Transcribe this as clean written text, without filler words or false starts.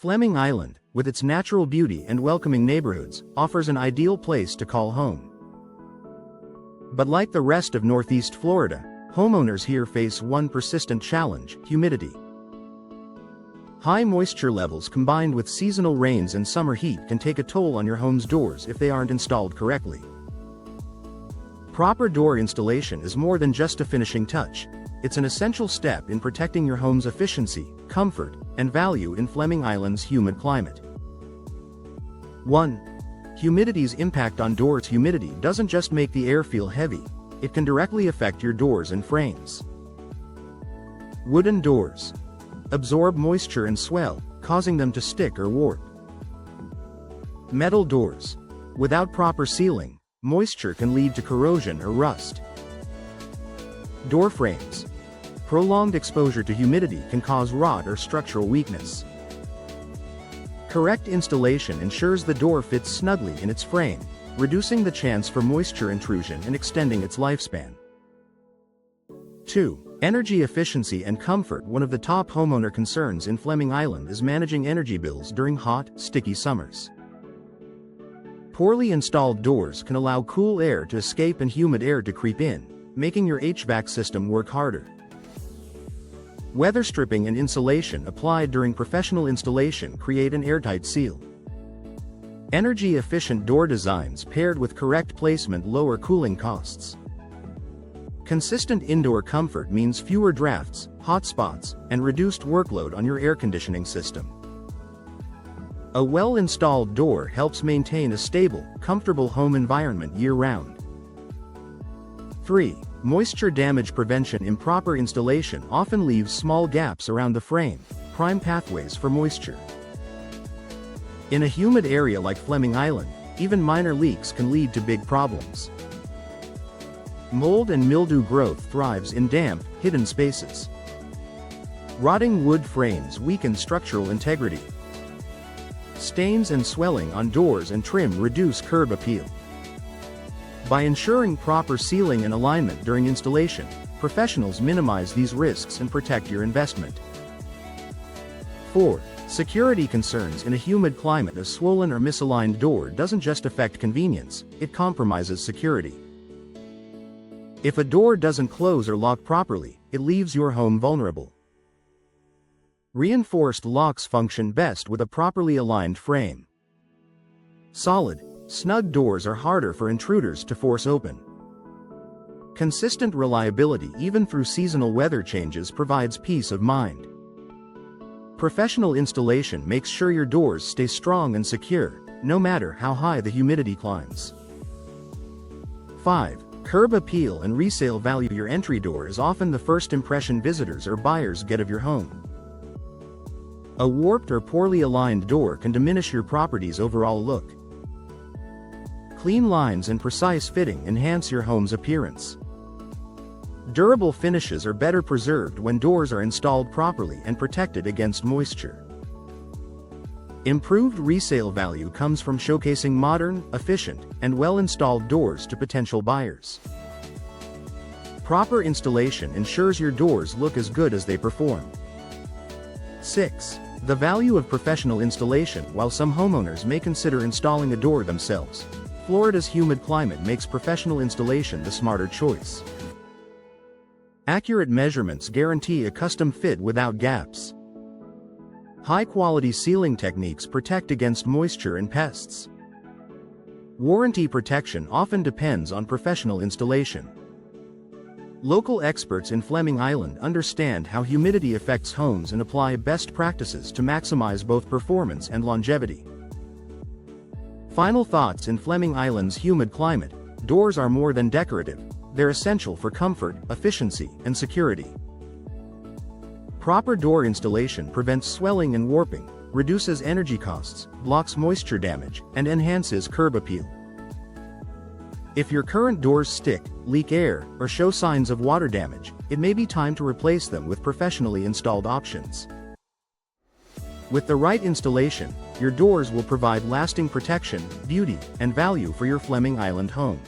Fleming Island, with its natural beauty and welcoming neighborhoods, offers an ideal place to call home. But like the rest of Northeast Florida, homeowners here face one persistent challenge: humidity. High moisture levels combined with seasonal rains and summer heat can take a toll on your home's doors if they aren't installed correctly. Proper door installation is more than just a finishing touch. It's an essential step in protecting your home's efficiency, comfort, and value in Fleming Island's humid climate. 1. Humidity's impact on doors. Humidity doesn't just make the air feel heavy, it can directly affect your doors and frames. Wooden doors absorb moisture and swell, causing them to stick or warp. Metal doors, without proper sealing, moisture can lead to corrosion or rust. Door frames, prolonged exposure to humidity can cause rot or structural weakness. Correct installation ensures the door fits snugly in its frame, reducing the chance for moisture intrusion and extending its lifespan. 2. Energy efficiency and comfort. One of the top homeowner concerns in Fleming Island is managing energy bills during hot, sticky summers. Poorly installed doors can allow cool air to escape and humid air to creep in, making your HVAC system work harder. Weather stripping and insulation applied during professional installation create an airtight seal. Energy-efficient door designs paired with correct placement lower cooling costs. Consistent indoor comfort means fewer drafts, hot spots, and reduced workload on your air conditioning system. A well-installed door helps maintain a stable, comfortable home environment year-round. 3. Moisture damage prevention. Improper installation often leaves small gaps around the frame, prime pathways for moisture. In a humid area like Fleming Island, even minor leaks can lead to big problems. Mold and mildew growth thrives in damp, hidden spaces. Rotting wood frames weaken structural integrity. Stains and swelling on doors and trim reduce curb appeal. By ensuring proper sealing and alignment during installation, professionals minimize these risks and protect your investment. 4. Security concerns. In a humid climate, a swollen or misaligned door doesn't just affect convenience, it compromises security. If a door doesn't close or lock properly, it leaves your home vulnerable. Reinforced locks function best with a properly aligned frame. Solid, snug doors are harder for intruders to force open. Consistent reliability even through seasonal weather changes provides peace of mind. Professional installation makes sure your doors stay strong and secure, no matter how high the humidity climbs. 5. Curb appeal and resale value. Your entry door is often the first impression visitors or buyers get of your home. A warped or poorly aligned door can diminish your property's overall look. Clean lines and precise fitting enhance your home's appearance. Durable finishes are better preserved when doors are installed properly and protected against moisture. Improved resale value comes from showcasing modern, efficient, and well-installed doors to potential buyers. Proper installation ensures your doors look as good as they perform. 6. The value of professional installation. While some homeowners may consider installing a door themselves, Florida's humid climate makes professional installation the smarter choice. Accurate measurements guarantee a custom fit without gaps. High-quality sealing techniques protect against moisture and pests. Warranty protection often depends on professional installation. Local experts in Fleming Island understand how humidity affects homes and apply best practices to maximize both performance and longevity. Final thoughts. In Fleming Island's humid climate, doors are more than decorative, they're essential for comfort, efficiency, and security. Proper door installation prevents swelling and warping, reduces energy costs, blocks moisture damage, and enhances curb appeal. If your current doors stick, leak air, or show signs of water damage, it may be time to replace them with professionally installed options. With the right installation, your doors will provide lasting protection, beauty, and value for your Fleming Island home.